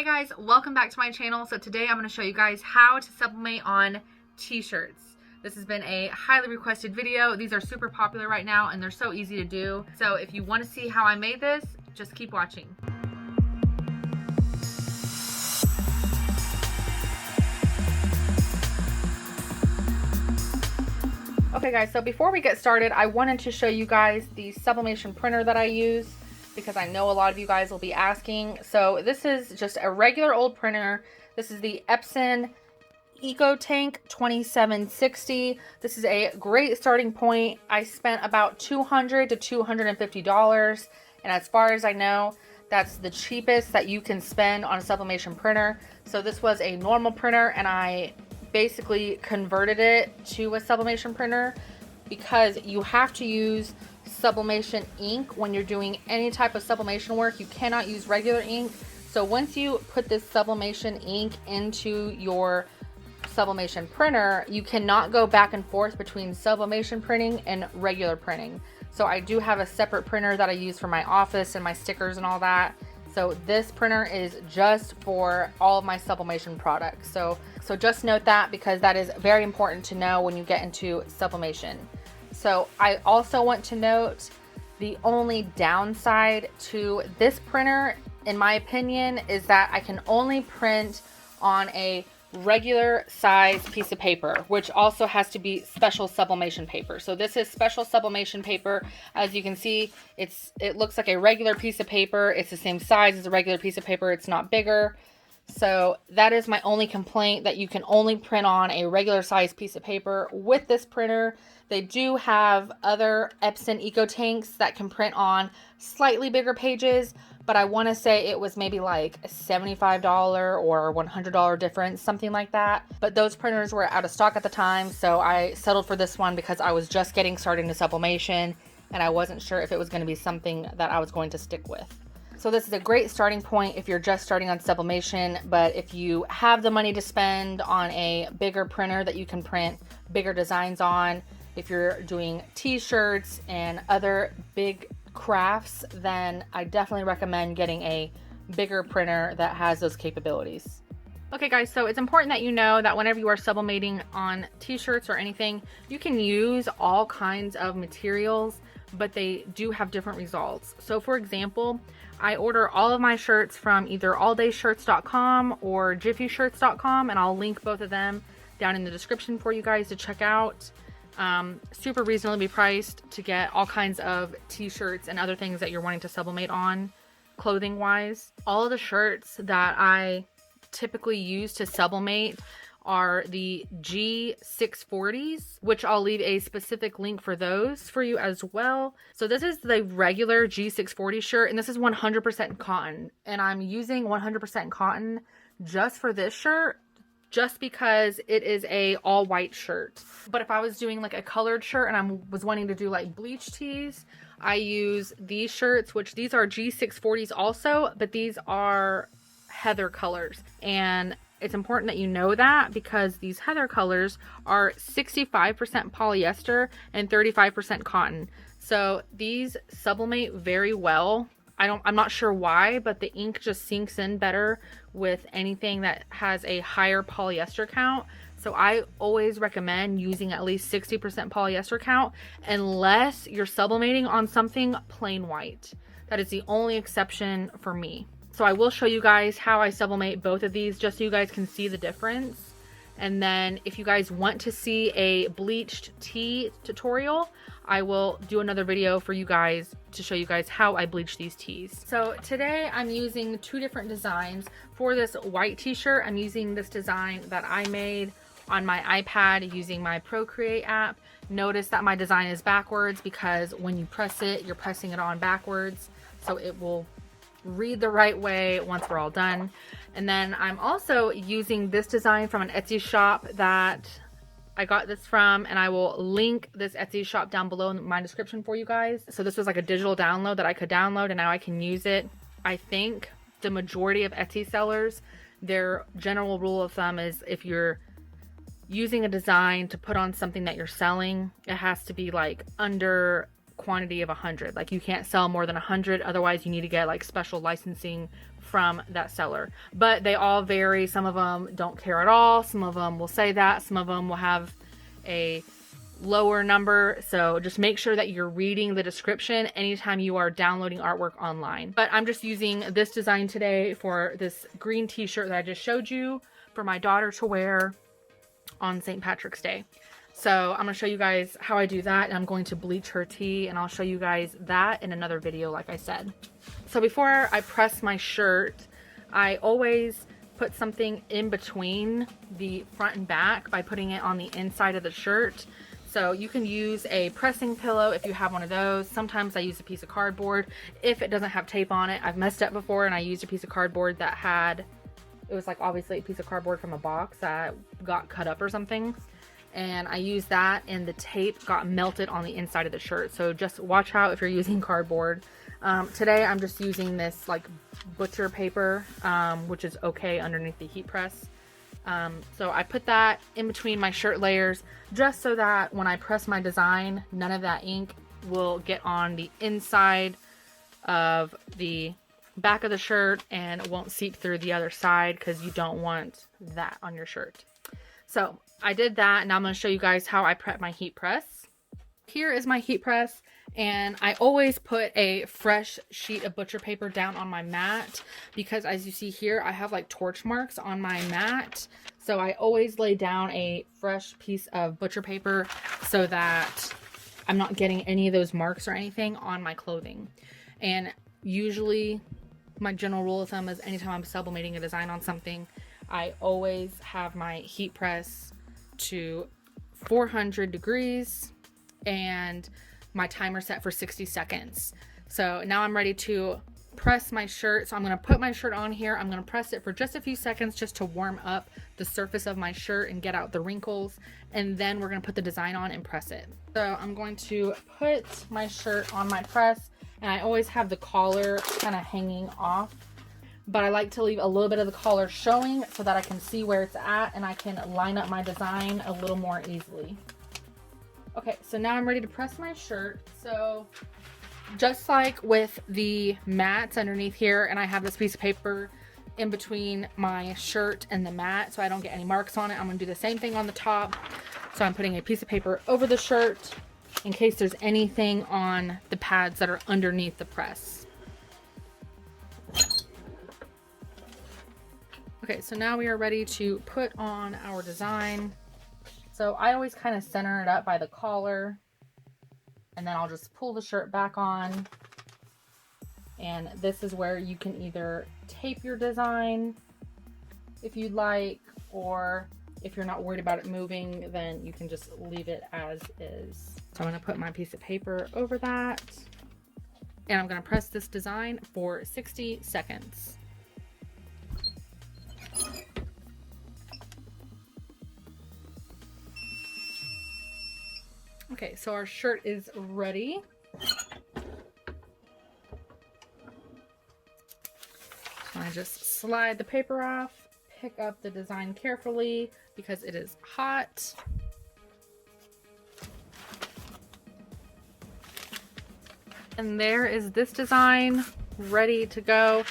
Hey guys, welcome back to my channel. So today I'm going to show you guys how to sublimate on t-shirts. This has been a highly requested video. These are super popular right now and they're so easy to do. So if you want to see how I made this, just keep watching. Okay guys, so before we get started, I wanted to show you guys the sublimation printer that I use, because I know a lot of you guys will be asking. So this is just a regular old printer. This is the Epson EcoTank 2760. This is a great starting point. I spent about $200 to $250, and as far as I know, that's the cheapest that you can spend on a sublimation printer. So this was a normal printer and I basically converted it to a sublimation printer, because you have to use sublimation ink when you're doing any type of sublimation work. You cannot use regular ink. So once you put this sublimation ink into your sublimation printer, you cannot go back and forth between sublimation printing and regular printing. So I do have a separate printer that I use for my office and my stickers and all that. So this printer is just for all of my sublimation products. So just note that, because that is very important to know when you get into sublimation. So I also want to note the only downside to this printer, in my opinion, is that I can only print on a regular size piece of paper, which also has to be special sublimation paper. So this is special sublimation paper. As you can see, it looks like a regular piece of paper. It's the same size as a regular piece of paper. It's not bigger. So that is my only complaint, that you can only print on a regular size piece of paper with this printer. They do have other Epson EcoTanks that can print on slightly bigger pages, but I want to say it was maybe like a $75 or $100 difference, something like that. But those printers were out of stock at the time, so I settled for this one because I was just getting started into sublimation and I wasn't sure if it was going to be something that I was going to stick with. So this is a great starting point if you're just starting on sublimation, but if you have the money to spend on a bigger printer that you can print bigger designs on, if you're doing t-shirts and other big crafts, then I definitely recommend getting a bigger printer that has those capabilities. Okay guys, so it's important that you know that whenever you are sublimating on t-shirts or anything, you can use all kinds of materials, but they do have different results. So for example, I order all of my shirts from either alldayshirts.com or jiffyshirts.com, and I'll link both of them down in the description for you guys to check out. Super reasonably priced to get all kinds of t-shirts and other things that you're wanting to sublimate on, clothing wise. All of the shirts that I typically use to sublimate are the G640s, which I'll leave a specific link for those for you as well. So this is the regular G640 shirt, and this is 100% cotton, and I'm using 100% cotton just for this shirt, just because it is a all white shirt. But if I was doing like a colored shirt and I was wanting to do like bleach tees, I use these shirts, which these are G640s also, but these are heather colors. And it's important that you know that, because these heather colors are 65% polyester and 35% cotton. So these sublimate very well. I'm not sure why, but the ink just sinks in better with anything that has a higher polyester count. So I always recommend using at least 60% polyester count, unless you're sublimating on something plain white. That is the only exception for me. So I will show you guys how I sublimate both of these, just so you guys can see the difference. And then if you guys want to see a bleached tee tutorial, I will do another video for you guys to show you guys how I bleach these tees. So today I'm using two different designs. For this white t-shirt, I'm using this design that I made on my iPad using my Procreate app. Notice that my design is backwards, because when you press it, you're pressing it on backwards. So it will read the right way once we're all done. And then I'm also using this design from an Etsy shop that I got this from, and I will link this Etsy shop down below in my description for you guys. So this was like a digital download that I could download, and now I can use it. I think the majority of Etsy sellers, their general rule of thumb is if you're using a design to put on something that you're selling, it has to be like under quantity of 100. Like you can't sell more than 100, otherwise you need to get like special licensing from that seller, but they all vary. Some of them don't care at all. Some of them will say that. Some of them will have a lower number. So just make sure that you're reading the description anytime you are downloading artwork online. But I'm just using this design today for this green t-shirt that I just showed you for my daughter to wear on St. Patrick's Day. So I'm going to show you guys how I do that, and I'm going to bleach her tee, and I'll show you guys that in another video like I said. So before I press my shirt, I always put something in between the front and back by putting it on the inside of the shirt. So you can use a pressing pillow if you have one of those. Sometimes I use a piece of cardboard if it doesn't have tape on it. I've messed up before and I used a piece of cardboard that had, it was like obviously a piece of cardboard from a box that got cut up or something. And I used that and the tape got melted on the inside of the shirt. So just watch out if you're using cardboard. Today I'm just using this like butcher paper, which is okay underneath the heat press. So I put that in between my shirt layers just so that when I press my design, none of that ink will get on the inside of the back of the shirt and it won't seep through the other side, because you don't want that on your shirt. So I did that, and now I'm going to show you guys how I prep my heat press. Here is my heat press, and I always put a fresh sheet of butcher paper down on my mat, because as you see here, I have like torch marks on my mat. So I always lay down a fresh piece of butcher paper so that I'm not getting any of those marks or anything on my clothing. And usually my general rule of thumb is anytime I'm sublimating a design on something, I always have my heat press to 400 degrees and my timer set for 60 seconds. So now I'm ready to press my shirt. So I'm going to put my shirt on here. I'm going to press it for just a few seconds just to warm up the surface of my shirt and get out the wrinkles. And then we're going to put the design on and press it. So I'm going to put my shirt on my press, and I always have the collar kind of hanging off, but I like to leave a little bit of the collar showing so that I can see where it's at and I can line up my design a little more easily. Okay, so now I'm ready to press my shirt. So just like with the mats underneath here, and I have this piece of paper in between my shirt and the mat so I don't get any marks on it, I'm going to do the same thing on the top. So I'm putting a piece of paper over the shirt in case there's anything on the pads that are underneath the press. Okay, so now we are ready to put on our design. So I always kind of center it up by the collar, and then I'll just pull the shirt back on. And this is where you can either tape your design if you'd like, or if you're not worried about it moving, then you can just leave it as is. So I'm going to put my piece of paper over that, and I'm going to press this design for 60 seconds. Okay, so our shirt is ready. So I just slide the paper off, pick up the design carefully because it is hot. And there is this design ready to go.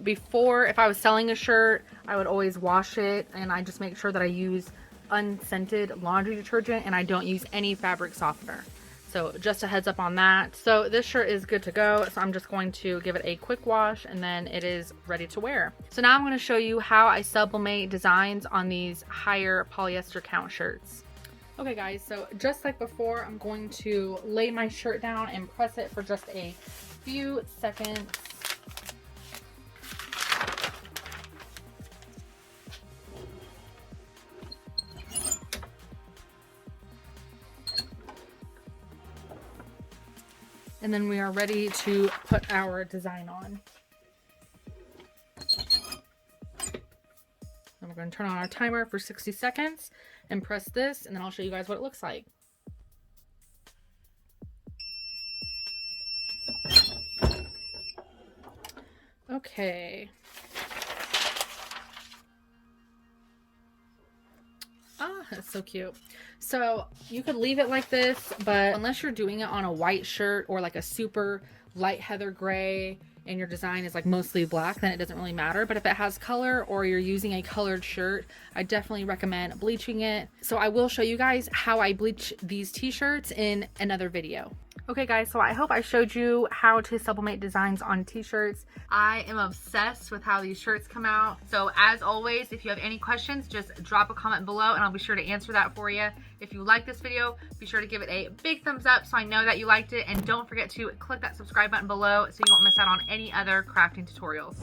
Before, if I was selling a shirt, I would always wash it, and I just make sure that I use unscented laundry detergent and I don't use any fabric softener. So just a heads up on that. So this shirt is good to go. So I'm just going to give it a quick wash and then it is ready to wear. So now I'm going to show you how I sublimate designs on these higher polyester count shirts. Okay guys, so just like before, I'm going to lay my shirt down and press it for just a few seconds. And then we are ready to put our design on. And we're going to turn on our timer for 60 seconds and press this, and then I'll show you guys what it looks like. Okay. Ah, that's so cute. So you could leave it like this, but unless you're doing it on a white shirt or like a super light heather gray, and your design is like mostly black, then it doesn't really matter. But if it has color or you're using a colored shirt, I definitely recommend bleaching it. So I will show you guys how I bleach these t-shirts in another video. Okay guys, so I hope I showed you how to sublimate designs on t-shirts. I am obsessed with how these shirts come out. So as always, if you have any questions, just drop a comment below and I'll be sure to answer that for you. If you like this video, be sure to give it a big thumbs up so I know that you liked it, and don't forget to click that subscribe button below so you won't miss out on any other crafting tutorials.